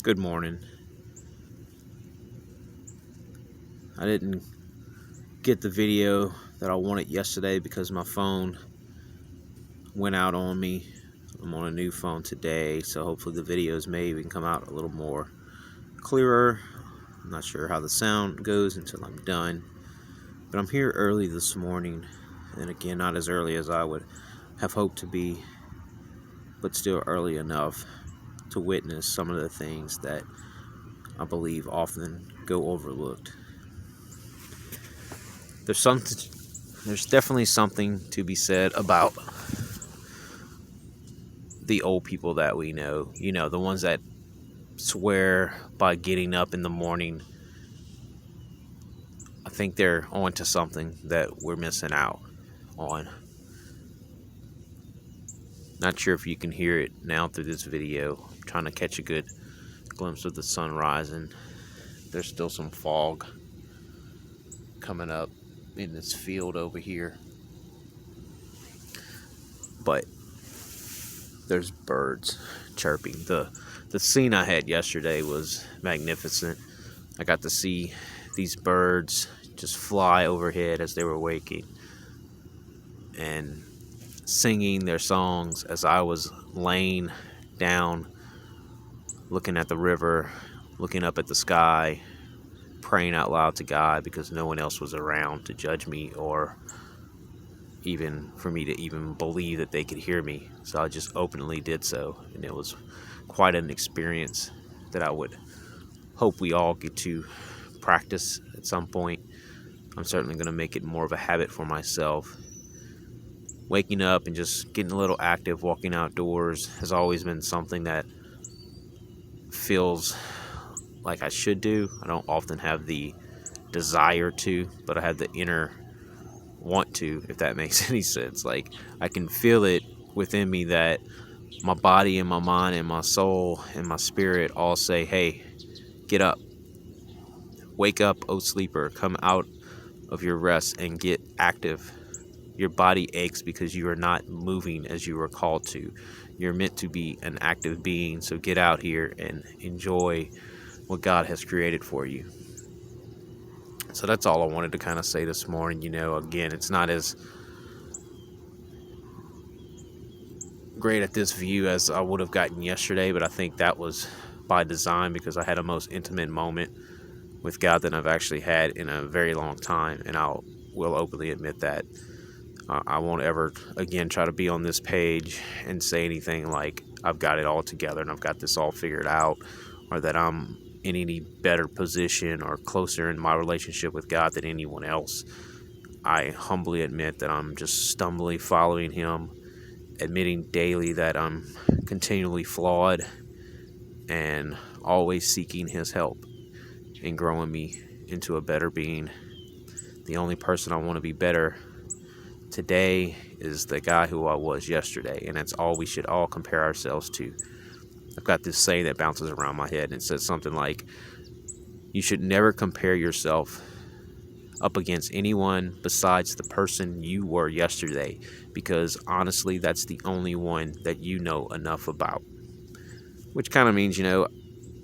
Good morning. I didn't get the video that I wanted yesterday because my phone went out on me. I'm on a new phone today, so hopefully the videos may even come out a little more clearer. I'm not sure how the sound goes until I'm done. But I'm here early this morning, and again, not as early as I would have hoped to be, but still early enough to witness some of the things that I believe often go overlooked. There's definitely something to be said about the old people that we know. You know, the ones that swear by getting up in the morning. I think they're onto something that we're missing out on. Not sure if you can hear it now through this video. I'm trying to catch a good glimpse of the sun rising. There's still some fog coming up in this field over here. But there's birds chirping. The scene I had yesterday was magnificent. I got to see these birds just fly overhead as they were waking and singing their songs as I was laying down, looking at the river, looking up at the sky, praying out loud to God because no one else was around to judge me or even for me to even believe that they could hear me. So I just openly did so, and it was quite an experience that I would hope we all get to practice at some point. I'm certainly going to make it more of a habit for myself. Waking up and just getting a little active, walking outdoors has always been something that feels like I should do. I don't often have the desire to, but I have the inner want to, if that makes any sense. Like, I can feel it within me that my body and my mind and my soul and my spirit all say, hey, get up, wake up, oh sleeper, come out of your rest and get active. Your body aches because you are not moving as you were called to. You're meant to be an active being, so get out here and enjoy what God has created for you. So that's all I wanted to kind of say this morning. You know, again, it's not as great at this view as I would have gotten yesterday, but I think that was by design because I had a most intimate moment with God that I've actually had in a very long time, and I will openly admit that. I won't ever again try to be on this page and say anything like I've got it all together and I've got this all figured out, or that I'm in any better position or closer in my relationship with God than anyone else. I humbly admit that I'm just stumbling following Him, admitting daily that I'm continually flawed and always seeking His help in growing me into a better being. The only person I want to be better today is the guy who I was yesterday, and that's all we should all compare ourselves to. I've got this saying that bounces around my head, and it says something like, you should never compare yourself up against anyone besides the person you were yesterday, because honestly, that's the only one that you know enough about. Which kind of means, you know,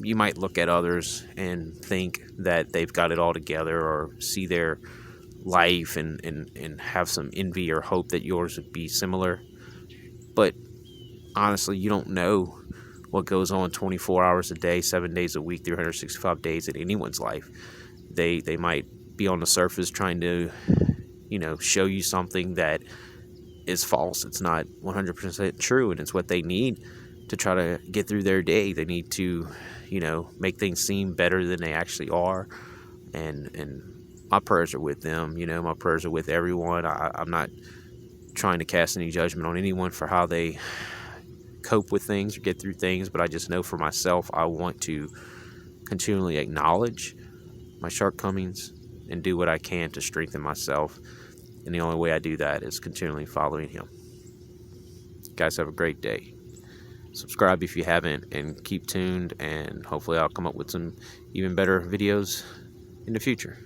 you might look at others and think that they've got it all together, or see their life and have some envy or hope that yours would be similar. But honestly, you don't know what goes on 24 hours a day, 7 days a week, 365 days in anyone's life. They might be on the surface trying to, you know, show you something that is false. It's not 100% true, and it's what they need to try to get through their day. They need to, you know, make things seem better than they actually are. And my prayers are with them. You know, my prayers are with everyone. I'm not trying to cast any judgment on anyone for how they cope with things or get through things, but I just know for myself, I want to continually acknowledge my shortcomings and do what I can to strengthen myself. And the only way I do that is continually following Him. You guys have a great day. Subscribe if you haven't, and keep tuned, and hopefully I'll come up with some even better videos in the future.